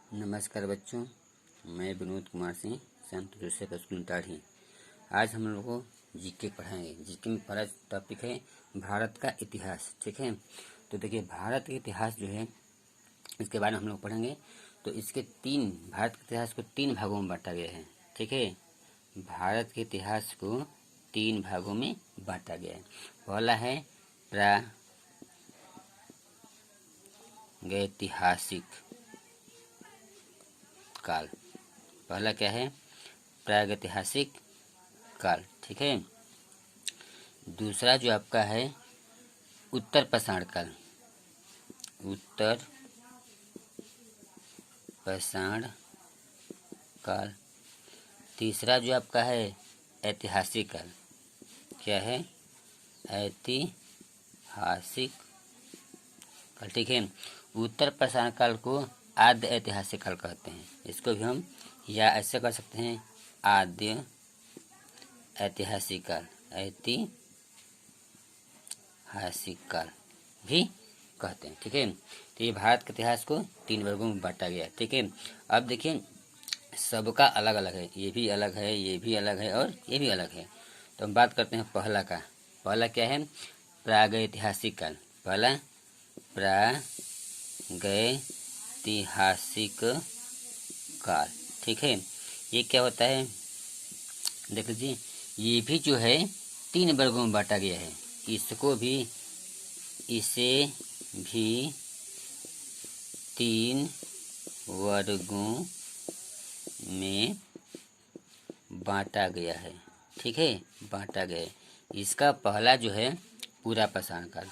नमस्कार बच्चों, मैं विनोद कुमार सिंह, संत जोसेफ स्कूल टाढ़ी। आज हम लोग को जीके पढ़ाएंगे। जीके में पहला टॉपिक है भारत का इतिहास। ठीक है, तो देखिए भारत का इतिहास जो है इसके बारे में हम लोग पढ़ेंगे। तो इसके भारत के इतिहास को 3 भागों में बांटा गया है। ठीक है, भारत के इतिहास को 3 भागों में बांटा गया है। पहला है प्रागैतिहासिक काल। पहला क्या है? प्रागैतिहासिक काल। ठीक है, दूसरा जो आपका है उत्तर पाषाण काल। उत्तर पाषाण काल। तीसरा जो आपका है ऐतिहासिक काल। क्या है? ऐतिहासिक काल। ठीक है, उत्तर पाषाण काल को आद्य ऐतिहासिक काल कहते हैं। इसको भी हम या ऐसे कर सकते हैं, आद्य ऐतिहासिक काल, ऐतिहासिक काल भी कहते हैं। ठीक है, तो ये भारत के इतिहास को 3 वर्गों में बांटा गया। ठीक है, अब देखिए सबका अलग अलग है, ये भी अलग है, ये भी अलग है और ये भी अलग है। तो हम बात करते हैं पहला का। पहला क्या है? प्रागैतिहासिक काल। पहला प्रागैतिहासिक काल। ठीक है, ये क्या होता है? देख लीजिए, ये भी जो है 3 वर्गों में बांटा गया है। इसे भी 3 वर्गों में बांटा गया है। ठीक है, बांटा गया है। इसका पहला जो है पूरा पाषाण काल।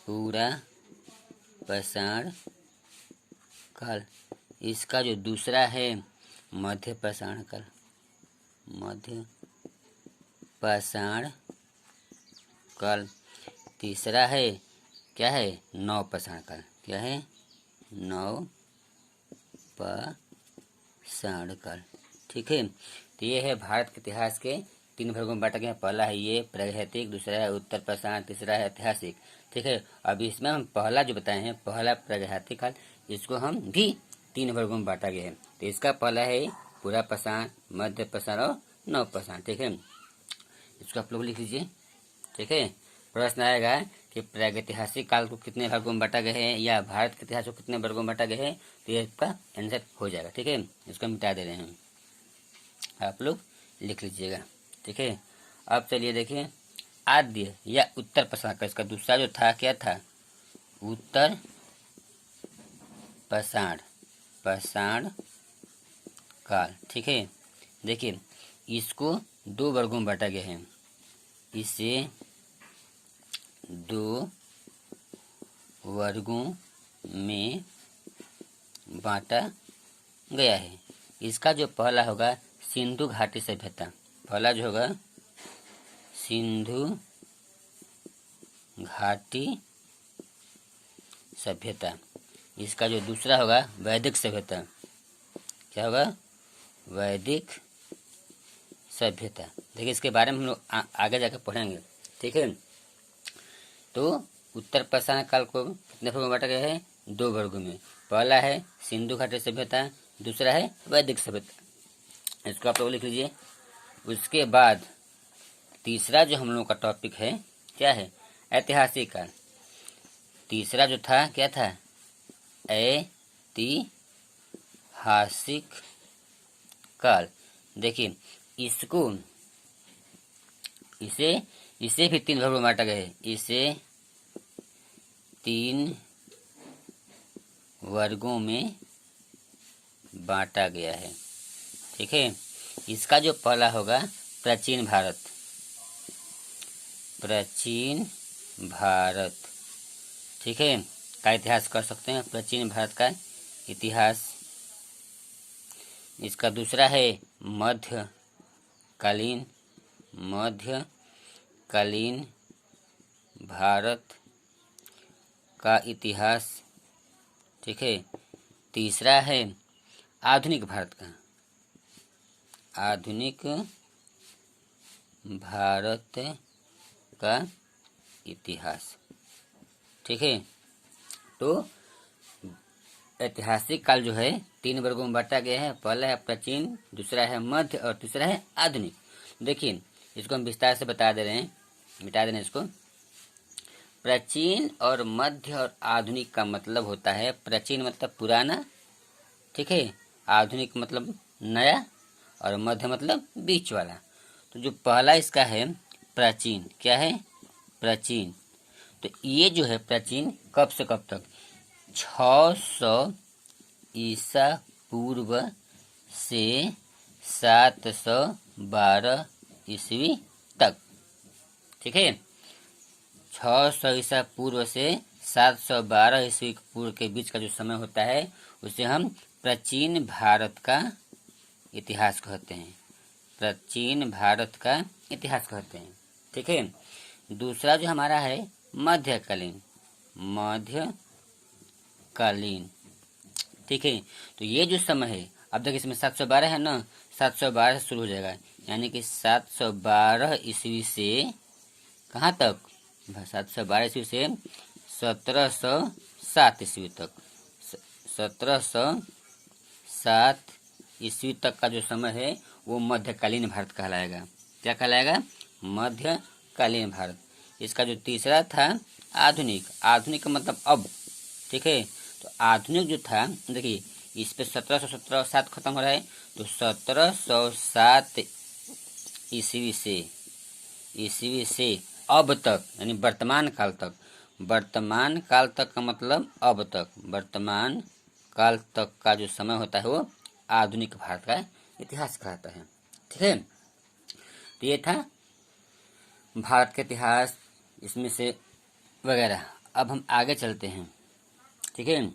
पूरा पाषाण काल। इसका जो दूसरा है मध्य पाषाण काल। मध्य पाषाण काल। तीसरा है क्या है? नव पाषाण काल। क्या है? नव पाषाण काल। ठीक है, तो ये है भारत के इतिहास के 3 भागों में बांटा गया। पहला है ये प्रागैतिक, दूसरा है उत्तर पाषाण, तीसरा है ऐतिहासिक। ठीक है, अब इसमें हम पहला जो बताए हैं, पहला प्रागैतिक काल, इसको हम भी 3 वर्गों में बांटा गया है। तो इसका पहला है पूरा पाषाण, मध्य पाषाण और नव पाषाण। ठीक है, इसको आप लोग लिख लीजिए। ठीक है, प्रश्न आएगा कि प्रागैतिहासिक काल को कितने भागों में बांटा गया है या भारत के इतिहास को कितने वर्गों में बांटा गया है, तो ये इसका आंसर हो जाएगा। ठीक है, इसको मिटा दे रहे हैं, आप लोग लिख लीजिएगा। ठीक है, अब चलिए देखिए आद्य या उत्तर पाषाण काल। इसका दूसरा जो था क्या था? उत्तर पाषाण काल। ठीक है, देखिए इसको 2 वर्गों में बांटा गया है। इसे 2 वर्गों में बांटा गया है। इसका जो पहला होगा सिंधु घाटी सभ्यता। पहला जो होगा सिंधु घाटी सभ्यता। इसका जो दूसरा होगा वैदिक सभ्यता। क्या होगा? वैदिक सभ्यता। देखिए इसके बारे में हम लोग आगे जाकर पढ़ेंगे। ठीक है, तो उत्तर पाषाण काल को कितने वर्गों में बांटा गया है? 2 वर्गों में। पहला है सिंधु घाटी सभ्यता, दूसरा है वैदिक सभ्यता। इसको आप लोग लिख लीजिए। उसके बाद तीसरा जो हम लोग का टॉपिक है क्या है? ऐतिहासिक काल। तीसरा जो था क्या था? ऐतिहासिक काल। देखिए इसे भी 3 भागों में बांटा गया है। इसे 3 वर्गों में बांटा गया है। ठीक है, इसका जो पहला होगा प्राचीन भारत। प्राचीन भारत। ठीक है, का इतिहास कर सकते हैं, प्राचीन भारत का इतिहास। इसका दूसरा है मध्यकालीन भारत का इतिहास। ठीक है, तीसरा है आधुनिक भारत का, आधुनिक भारत का इतिहास। ठीक है, तो ऐतिहासिक काल जो है 3 वर्गों में बांटा गया है। पहला है प्राचीन, दूसरा है मध्य और तीसरा है आधुनिक। देखिए इसको हम विस्तार से बता दे रहे हैं, मिटा दे रहे हैं इसको। प्राचीन और मध्य और आधुनिक का मतलब होता है, प्राचीन मतलब पुराना, ठीक है, आधुनिक मतलब नया, और मध्य मतलब बीच वाला। तो जो पहला इसका है प्राचीन, क्या है प्राचीन, तो ये जो है प्राचीन कब से कब तक, 600 ईसा पूर्व से 712 ईस्वी तक, ठीक है। 600 ईसा पूर्व से 712 ईस्वी पूर्व के बीच का जो समय होता है उसे हम प्राचीन भारत का इतिहास कहते हैं, प्राचीन भारत का इतिहास कहते हैं, ठीक है। दूसरा जो हमारा है मध्यकालीन, मध्यकालीन, ठीक है। तो ये जो समय है, अब देखिए इसमें 712 है ना, 712 से शुरू हो जाएगा, यानी कि 712 ईस्वी से कहाँ तक, 712 ईस्वी से 1707 ईस्वी तक, 1707 ईस्वी तक का जो समय है वो मध्यकालीन भारत कहलाएगा। क्या कहलाएगा, मध्यकालीन भारत। इसका जो तीसरा था आधुनिक, आधुनिक का मतलब अब, ठीक है। तो आधुनिक जो था, देखिए इस पे 1707 खत्म हो रहा है, तो 1707 ईस्वी से अब तक, यानी वर्तमान काल तक, वर्तमान काल तक का मतलब अब तक, वर्तमान काल तक का जो समय होता है वो आधुनिक भारत का इतिहास कहलाता है, ठीक है। तो ये था भारत का इतिहास, इसमें से वगैरह। अब हम आगे चलते हैं, ठीक है।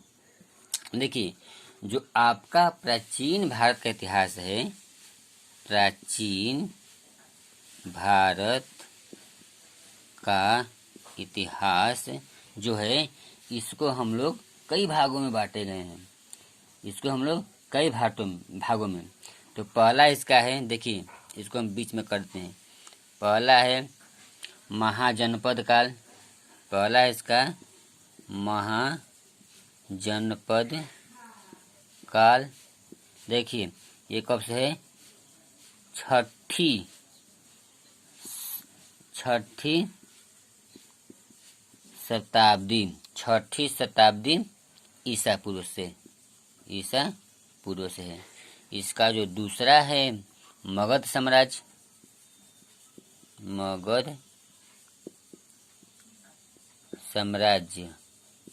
देखिए जो आपका प्राचीन भारत का इतिहास है, प्राचीन भारत का इतिहास जो है, इसको हम लोग कई भागों में बांटे गए हैं, इसको हम लोग कई भागों में। तो पहला इसका है, देखिए इसको हम बीच में करते हैं। पहला है महाजनपद काल, पहला है इसका महाजनपद काल। देखिए ये कब से है, छठी शताब्दी ईसा पूर्व से है। इसका जो दूसरा है मगध साम्राज्य,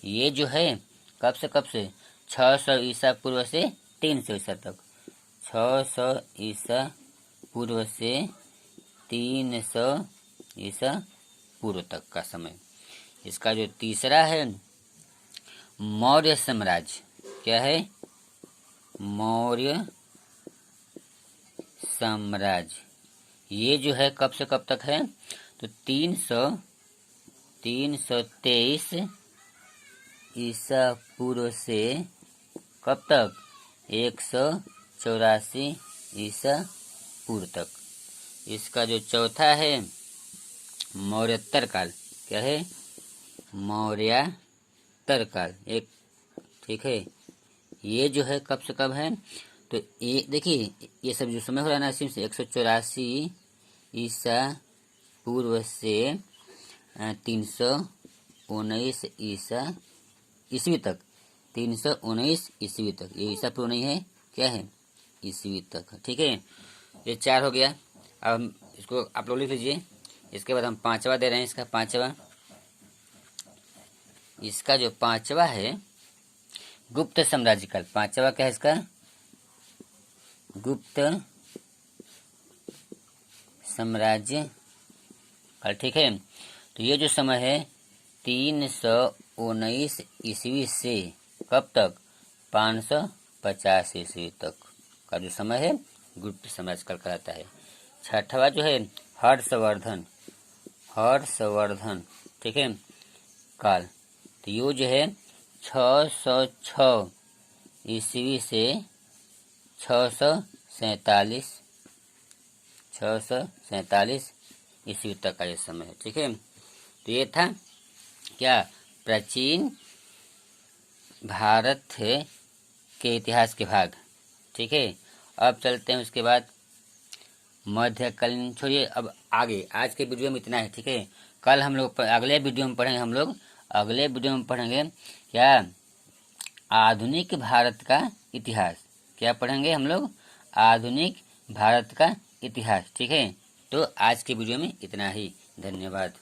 ये जो है कब से 600 ईसा पूर्व से 300 ईसा तक, 600 ईसा पूर्व से 300 ईसा पूर्व तक का समय। इसका जो तीसरा है मौर्य साम्राज्य, क्या है, मौर्य साम्राज्य, ये जो है कब से कब तक है, तो 323 ईसा पूर्व से कब तक, 184 ईसा पूर्व तक। इसका जो चौथा है मौर्योत्तर काल, क्या है, मौर्योत्तर काल एक, ठीक है। ये जो है कब से कब है, तो ये देखिए ये सब जो समय हो रहा है ना, इसमें से 184 ईसा पूर्व से 319 ईस्वी तक, 319 ईस्वी तक, ये ईसा पूर्व नहीं है, क्या है, ईस्वी तक, ठीक है। ये 4 हो गया। अब हम इसको आप लोग लिख लीजिए। इसके बाद हम पांचवा दे रहे हैं, इसका पांचवा, इसका जो पांचवा है गुप्त साम्राज्य काल। पांचवा क्या है इसका, गुप्त साम्राज्य काल, ठीक है। तो ये जो समय है 319 ईस्वी से कब तक, 550 ईस्वी तक का जो समय है गुप्त साम्राज्य काल कहलाता है। छठवा जो है हर्षवर्धन ठीक है काल। तो ये जो है 606 ईस्वी से 647 ईस्वी तक का ये समय है, ठीक है। तो ये था क्या, प्राचीन भारत है के इतिहास के भाग। ठीक है, अब चलते हैं उसके बाद मध्यकालीन। छोड़िए, अब आगे आज के वीडियो में इतना है। ठीक है, कल हम लोग अगले वीडियो में पढ़ेंगे, अगले वीडियो में पढ़ेंगे क्या, आधुनिक भारत का इतिहास। क्या पढ़ेंगे हम लोग, आधुनिक भारत का इतिहास। ठीक है, तो आज के वीडियो में इतना ही। धन्यवाद।